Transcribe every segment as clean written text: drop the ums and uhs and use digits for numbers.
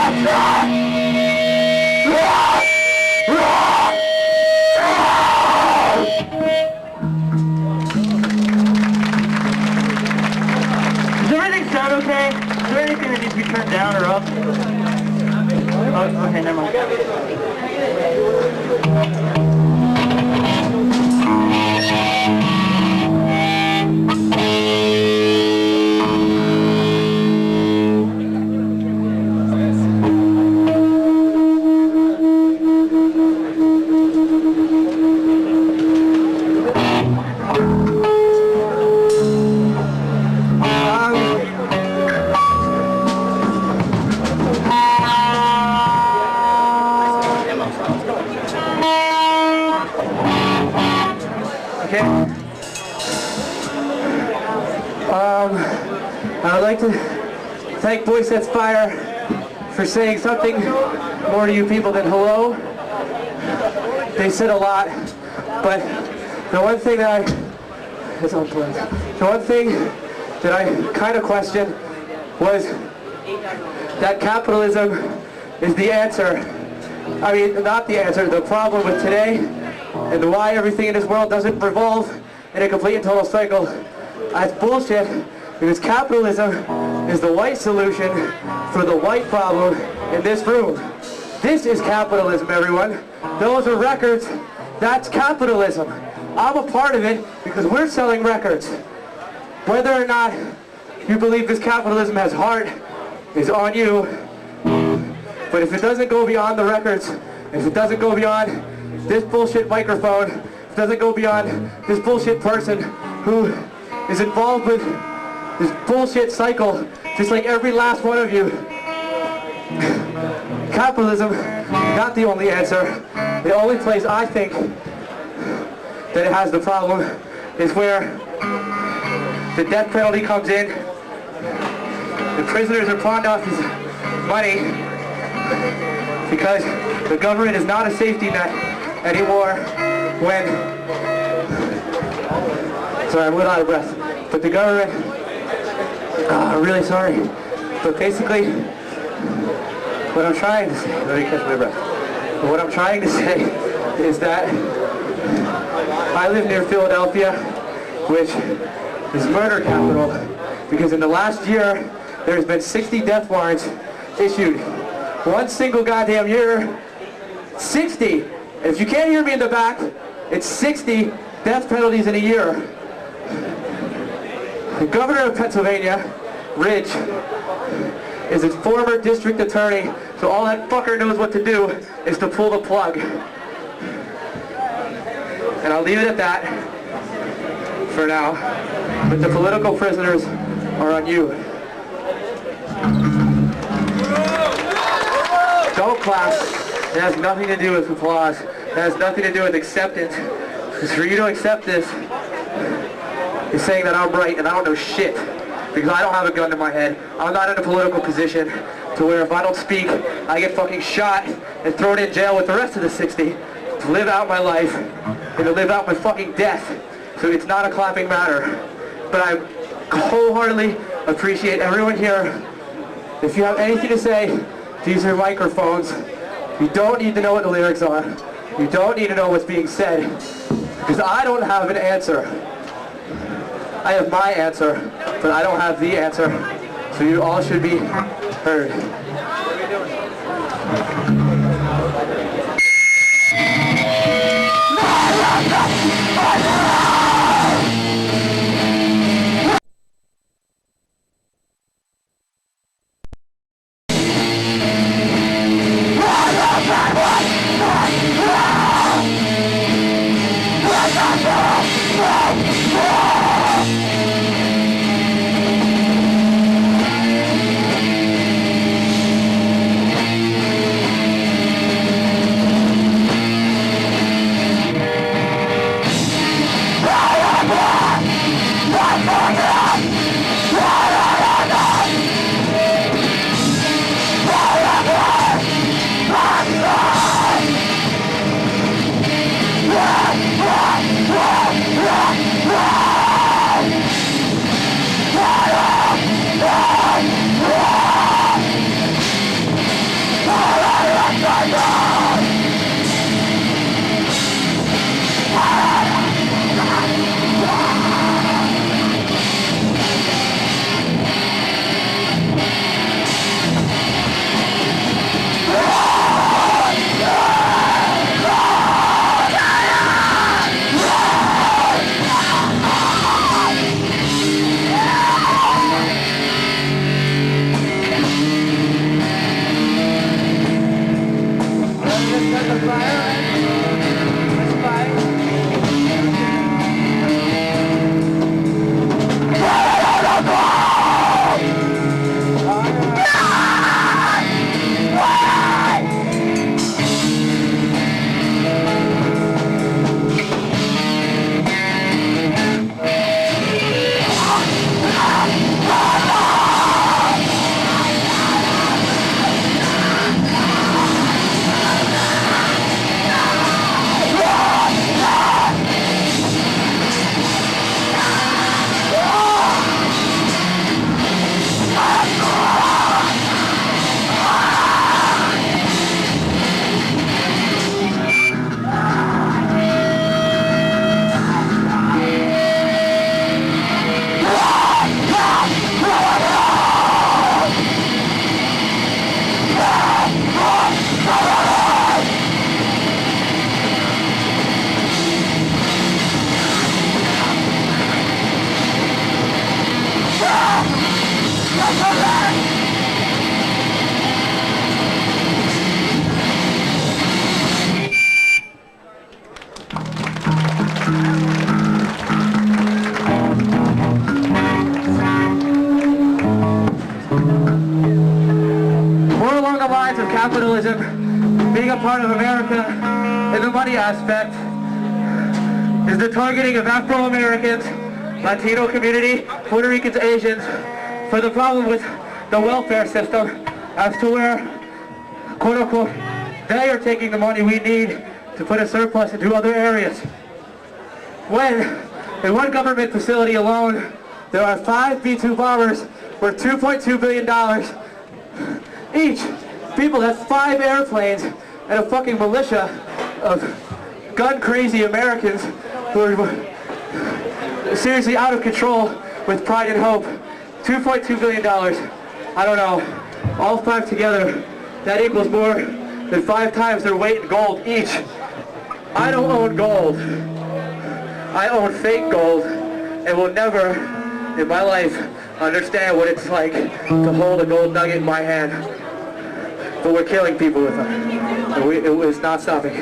Does everything sound okay? Is there anything that needs to be turned down or up? Oh, okay, never mind. I would like to thank Boy Sets Fire for saying something more to you people than hello. They said a lot, but the one thing that I kind of questioned was that capitalism is the answer. I mean, not the answer, the problem with today, and why everything in this world doesn't revolve in a complete and total cycle. That's bullshit, because capitalism is the white solution for the white problem in this room. This is capitalism, everyone. Those are records. That's capitalism. I'm a part of it because we're selling records. Whether or not you believe this capitalism has heart is on you. But if it doesn't go beyond the records, if it doesn't go beyond this bullshit microphone, if it doesn't go beyond this bullshit person who is involved with this bullshit cycle, just like every last one of you. Capitalism, not the only answer. The only place I think that it has the problem is where the death penalty comes in. The prisoners are pawned off his money because the government is not a safety net anymore when... Sorry, I'm a little out of breath. But the government... I'm really sorry. But basically, what I'm trying to say... Let me catch my breath. But what I'm trying to say is that I live near Philadelphia, which is murder capital, because in the last year, there's been 60 death warrants issued. One single goddamn year, 60! And if you can't hear me in the back, it's 60 death penalties in a year. The governor of Pennsylvania, Ridge, is his former district attorney, so all that fucker knows what to do is to pull the plug. And I'll leave it at that for now. But the political prisoners are on you. Don't clap. It has nothing to do with applause. It has nothing to do with acceptance. Because for you to accept this, you're saying that I'm right and I don't know shit. Because I don't have a gun to my head. I'm not in a political position to where if I don't speak, I get fucking shot and thrown in jail with the rest of the 60 to live out my life and to live out my fucking death. So it's not a clapping matter. But I wholeheartedly appreciate everyone here. If you have anything to say, these are microphones. You don't need to know what the lyrics are. You don't need to know what's being said. Because I don't have an answer. I have my answer, but I don't have the answer. So you all should be heard. Capitalism, being a part of America in the money aspect, is the targeting of Afro-Americans, Latino community, Puerto Ricans, Asians, for the problem with the welfare system as to where, quote unquote, they are taking the money we need to put a surplus into other areas. When, in one government facility alone, there are 5 B-2 bombers worth $2.2 billion each. People, that's 5 airplanes and a fucking militia of gun-crazy Americans who are seriously out of control with pride and hope. $2.2 billion. I don't know. All 5 together, that equals more than 5 times their weight in gold each. I don't own gold. I own fake gold and will never in my life understand what it's like to hold a gold nugget in my hand. But we're killing people with them. And it was not stopping.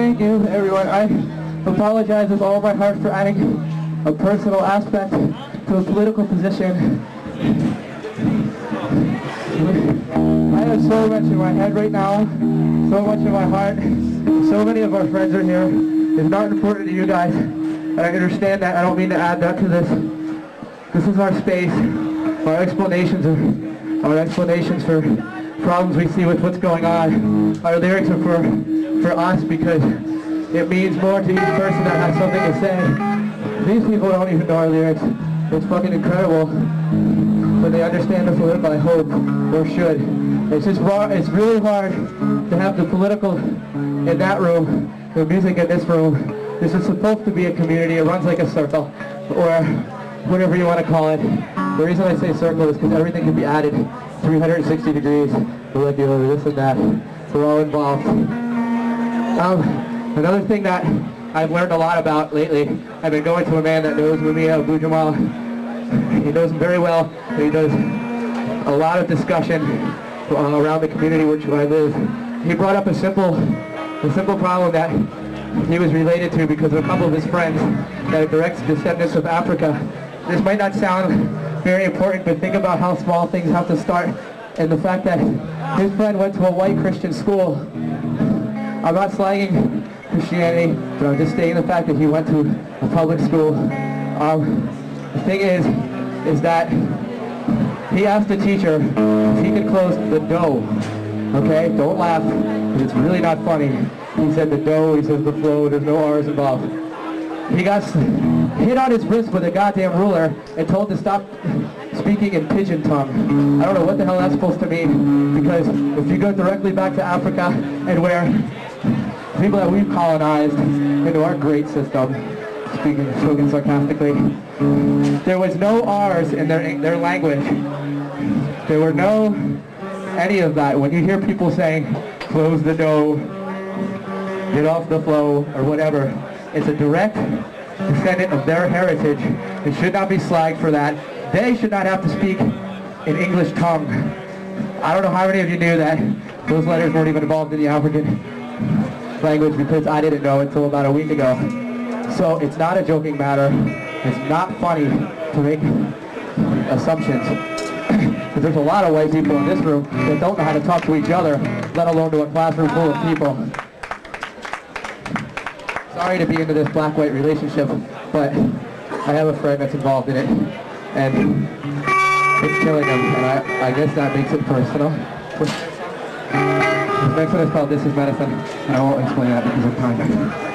thank you, everyone. I apologize with all my heart for adding a personal aspect to a political position. I have so much in my head right now, so much in my heart. So many of our friends are here. It's not important to you guys. And I understand that. I don't mean to add that to this. This is our space. Our explanations for problems we see with what's going on. Our lyrics are for us because it means more to each person that has something to say. These people don't even know our lyrics. It's fucking incredible. But they understand the political, I hope, or should. It's just it's really hard to have the political in that room, the music in this room. This is supposed to be a community. It runs like a circle, or whatever you want to call it. The reason I say circle is because everything can be added 360 degrees, molecular, this and that. We're all involved. Another thing that I've learned a lot about lately, I've been going to a man that knows Mumia Abu Jamal. He knows him very well. He does a lot of discussion around the community which I live. He brought up a simple problem that he was related to because of a couple of his friends that are direct descendants of Africa. This might not sound very important, but think about how small things have to start, and the fact that his friend went to a white Christian school. I'm not slanging Christianity, but I'm just stating the fact that he went to a public school. The thing is that he asked the teacher if he could close the dough. Okay, don't laugh, because it's really not funny. He said the dough, he says the flow, there's no R's involved. He got hit on his wrist with a goddamn ruler and told to stop speaking in pigeon tongue. I don't know what the hell that's supposed to mean, because if you go directly back to Africa and where people that we've colonized into our great system, spoken sarcastically, there was no R's in their language. There were no any of that. When you hear people saying, close the dough, get off the flow, or whatever, it's a direct descendant of their heritage. It should not be slagged for that. They should not have to speak in English tongue. I don't know how many of you knew that those letters weren't even involved in the African language, because I didn't know until about a week ago. So it's not a joking matter. It's not funny to make assumptions. Because there's a lot of white people in this room that don't know how to talk to each other, let alone to a classroom full of people. Sorry to be into this black-white relationship, but I have a friend that's involved in it, and it's killing him, and I guess that makes it personal. This next one is called This Is Medicine, and I won't explain that because of time.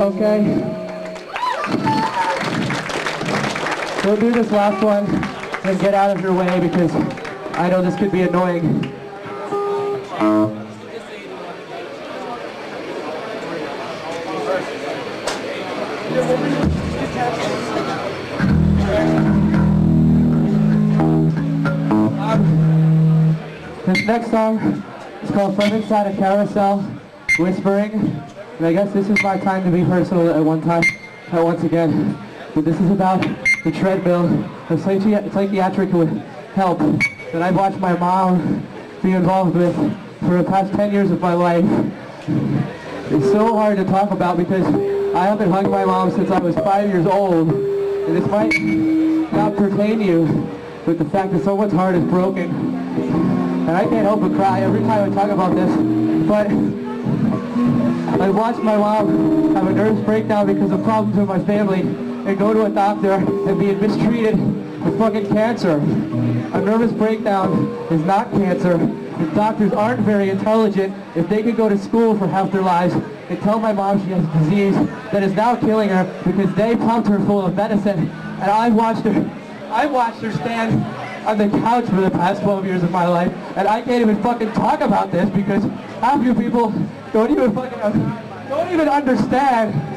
Okay. We'll do this last one and get out of your way because I know this could be annoying. This next song is called From Inside a Carousel, Whispering. And I guess this is my time to be personal at once again. But this is about the treadmill of psychiatric help that I've watched my mom be involved with for the past 10 years of my life. It's so hard to talk about because I haven't hugged my mom since I was 5 years old. And this might not pertain to you, but the fact that someone's heart is broken. And I can't help but cry every time I talk about this. But I watched my mom have a nervous breakdown because of problems with my family and go to a doctor and be mistreated with fucking cancer. A nervous breakdown is not cancer. The doctors aren't very intelligent. If they could go to school for half their lives and tell my mom she has a disease that is now killing her because they pumped her full of medicine, and I've watched her stand on the couch for the past 12 years of my life, and I can't even fucking talk about this because half you people don't even understand.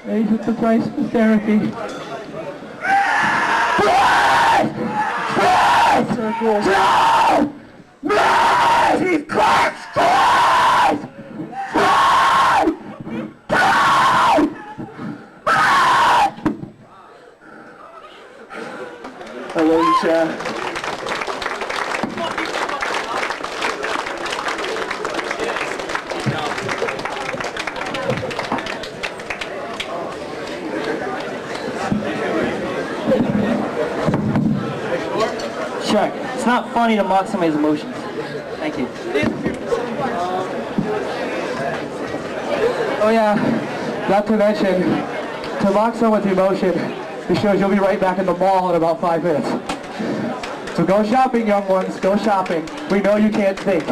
Age of the Christ therapy. I love you, Chad. Chuck, it's not funny to mock somebody's emotions. Thank you. Oh yeah, not to mention, to mock someone's emotion, it shows you'll be right back in the mall in about 5 minutes. So go shopping, young ones, go shopping. We know you can't think.